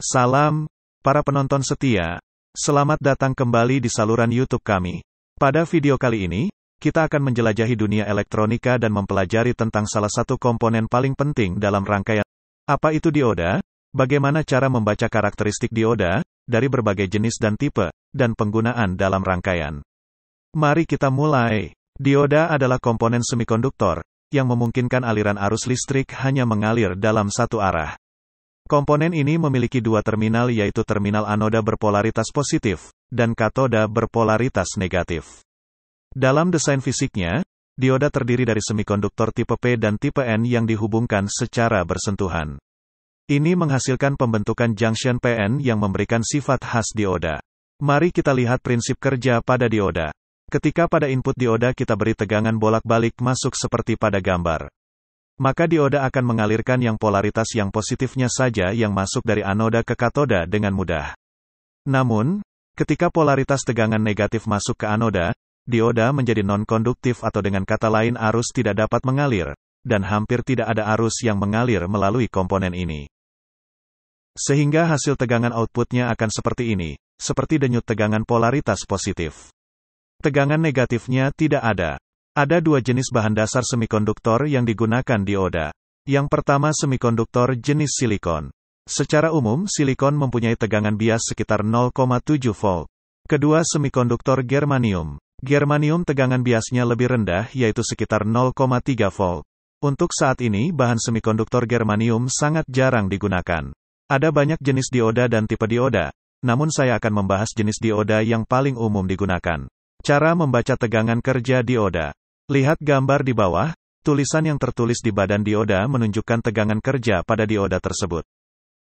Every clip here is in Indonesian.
Salam, para penonton setia. Selamat datang kembali di saluran YouTube kami. Pada video kali ini, kita akan menjelajahi dunia elektronika dan mempelajari tentang salah satu komponen paling penting dalam rangkaian. Apa itu dioda? Bagaimana cara membaca karakteristik dioda, dari berbagai jenis dan tipe, dan penggunaan dalam rangkaian. Mari kita mulai. Dioda adalah komponen semikonduktor, yang memungkinkan aliran arus listrik hanya mengalir dalam satu arah. Komponen ini memiliki dua terminal, yaitu terminal anoda berpolaritas positif, dan katoda berpolaritas negatif. Dalam desain fisiknya, dioda terdiri dari semikonduktor tipe P dan tipe N yang dihubungkan secara bersentuhan. Ini menghasilkan pembentukan junction PN yang memberikan sifat khas dioda. Mari kita lihat prinsip kerja pada dioda. Ketika pada input dioda kita beri tegangan bolak-balik masuk seperti pada gambar, maka dioda akan mengalirkan yang polaritas yang positifnya saja yang masuk dari anoda ke katoda dengan mudah. Namun, ketika polaritas tegangan negatif masuk ke anoda, dioda menjadi non-konduktif, atau dengan kata lain arus tidak dapat mengalir, dan hampir tidak ada arus yang mengalir melalui komponen ini. Sehingga hasil tegangan outputnya akan seperti ini, seperti denyut tegangan polaritas positif. Tegangan negatifnya tidak ada. Ada dua jenis bahan dasar semikonduktor yang digunakan dioda. Yang pertama semikonduktor jenis silikon. Secara umum, silikon mempunyai tegangan bias sekitar 0,7 volt. Kedua semikonduktor germanium. Germanium tegangan biasnya lebih rendah, yaitu sekitar 0,3 volt. Untuk saat ini, bahan semikonduktor germanium sangat jarang digunakan. Ada banyak jenis dioda dan tipe dioda, namun saya akan membahas jenis dioda yang paling umum digunakan. Cara membaca tegangan kerja dioda. Lihat gambar di bawah, tulisan yang tertulis di badan dioda menunjukkan tegangan kerja pada dioda tersebut.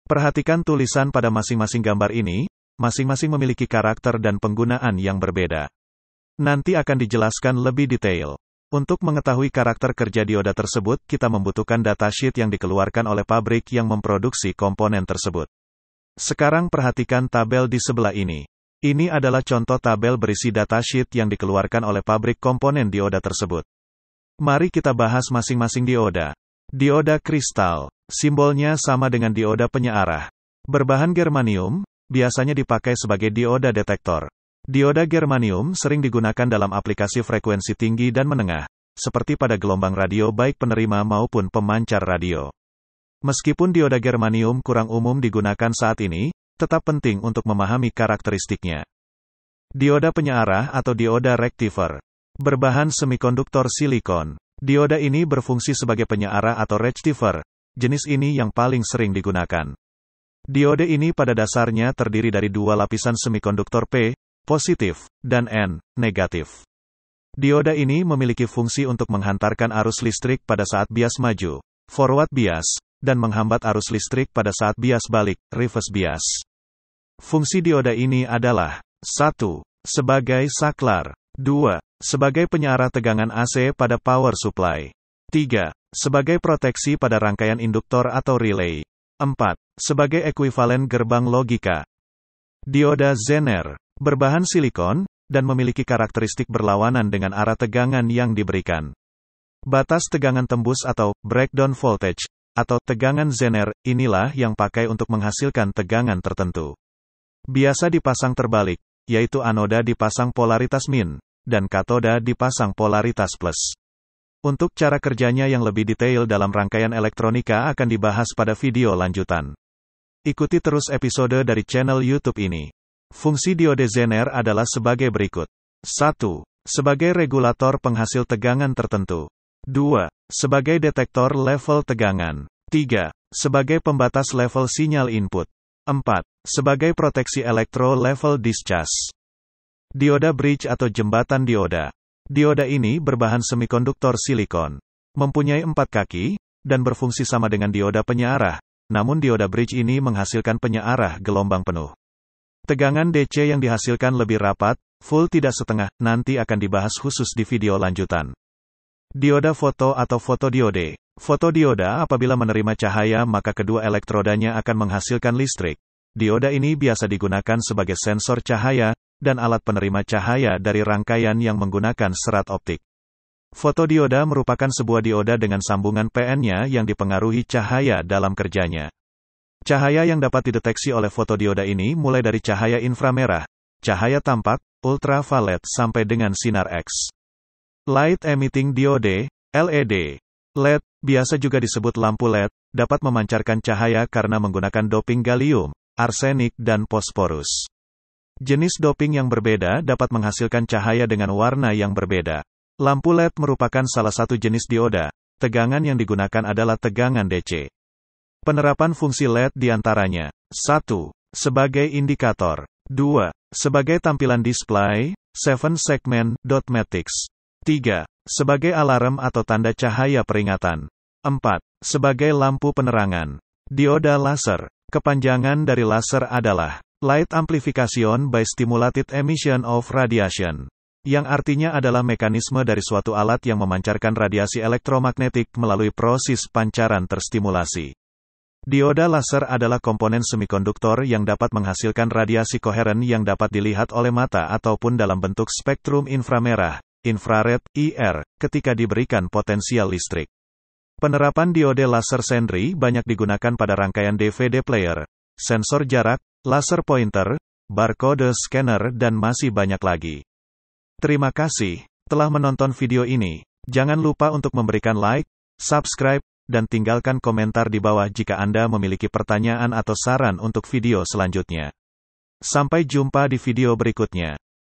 Perhatikan tulisan pada masing-masing gambar ini, masing-masing memiliki karakter dan penggunaan yang berbeda. Nanti akan dijelaskan lebih detail. Untuk mengetahui karakter kerja dioda tersebut, kita membutuhkan datasheet yang dikeluarkan oleh pabrik yang memproduksi komponen tersebut. Sekarang perhatikan tabel di sebelah ini. Ini adalah contoh tabel berisi datasheet yang dikeluarkan oleh pabrik komponen dioda tersebut. Mari kita bahas masing-masing dioda. Dioda kristal. Simbolnya sama dengan dioda penyearah. Berbahan germanium, biasanya dipakai sebagai dioda detektor. Dioda germanium sering digunakan dalam aplikasi frekuensi tinggi dan menengah, seperti pada gelombang radio baik penerima maupun pemancar radio. Meskipun dioda germanium kurang umum digunakan saat ini, tetap penting untuk memahami karakteristiknya. Dioda penyearah atau dioda rectifier. Berbahan semikonduktor silikon. Dioda ini berfungsi sebagai penyearah atau rectifier. Jenis ini yang paling sering digunakan. Diode ini pada dasarnya terdiri dari dua lapisan semikonduktor P, positif, dan N, negatif. Dioda ini memiliki fungsi untuk menghantarkan arus listrik pada saat bias maju, forward bias, dan menghambat arus listrik pada saat bias balik, reverse bias. Fungsi dioda ini adalah 1. Sebagai saklar. 2. Sebagai penyearah tegangan AC pada power supply. 3. Sebagai proteksi pada rangkaian induktor atau relay. 4. Sebagai ekuivalen gerbang logika. Dioda Zener. Berbahan silikon, dan memiliki karakteristik berlawanan dengan arah tegangan yang diberikan. Batas tegangan tembus atau breakdown voltage, atau tegangan Zener, inilah yang pakai untuk menghasilkan tegangan tertentu. Biasa dipasang terbalik, yaitu anoda dipasang polaritas min, dan katoda dipasang polaritas plus. Untuk cara kerjanya yang lebih detail dalam rangkaian elektronika akan dibahas pada video lanjutan. Ikuti terus episode dari channel YouTube ini. Fungsi diode Zener adalah sebagai berikut. 1. Sebagai regulator penghasil tegangan tertentu. 2. Sebagai detektor level tegangan. 3. Sebagai pembatas level sinyal input. 4. Sebagai proteksi elektro level discharge. Dioda bridge atau jembatan dioda. Dioda ini berbahan semikonduktor silikon. Mempunyai 4 kaki, dan berfungsi sama dengan dioda penyearah, namun dioda bridge ini menghasilkan penyearah gelombang penuh. Tegangan DC yang dihasilkan lebih rapat, full tidak setengah, nanti akan dibahas khusus di video lanjutan. Dioda foto atau fotodiode. Fotodioda apabila menerima cahaya maka kedua elektrodanya akan menghasilkan listrik. Dioda ini biasa digunakan sebagai sensor cahaya, dan alat penerima cahaya dari rangkaian yang menggunakan serat optik. Fotodioda merupakan sebuah dioda dengan sambungan PN-nya yang dipengaruhi cahaya dalam kerjanya. Cahaya yang dapat dideteksi oleh fotodioda ini mulai dari cahaya inframerah, cahaya tampak, ultraviolet sampai dengan sinar X. Light Emitting Diode, LED. LED, biasa juga disebut lampu LED, dapat memancarkan cahaya karena menggunakan doping gallium, arsenik dan fosforus. Jenis doping yang berbeda dapat menghasilkan cahaya dengan warna yang berbeda. Lampu LED merupakan salah satu jenis dioda. Tegangan yang digunakan adalah tegangan DC. Penerapan fungsi LED diantaranya 1. Sebagai indikator 2. Sebagai tampilan display 7 segment dot matrix 3. Sebagai alarm atau tanda cahaya peringatan 4. Sebagai lampu penerangan. Dioda laser. Kepanjangan dari laser adalah Light Amplification by Stimulated Emission of Radiation, yang artinya adalah mekanisme dari suatu alat yang memancarkan radiasi elektromagnetik melalui proses pancaran terstimulasi. Dioda laser adalah komponen semikonduktor yang dapat menghasilkan radiasi koheren yang dapat dilihat oleh mata ataupun dalam bentuk spektrum inframerah, infrared, IR, ketika diberikan potensial listrik. Penerapan diode laser sentry banyak digunakan pada rangkaian DVD player, sensor jarak, laser pointer, barcode scanner dan masih banyak lagi. Terima kasih telah menonton video ini. Jangan lupa untuk memberikan like, subscribe, dan tinggalkan komentar di bawah jika Anda memiliki pertanyaan atau saran untuk video selanjutnya. Sampai jumpa di video berikutnya.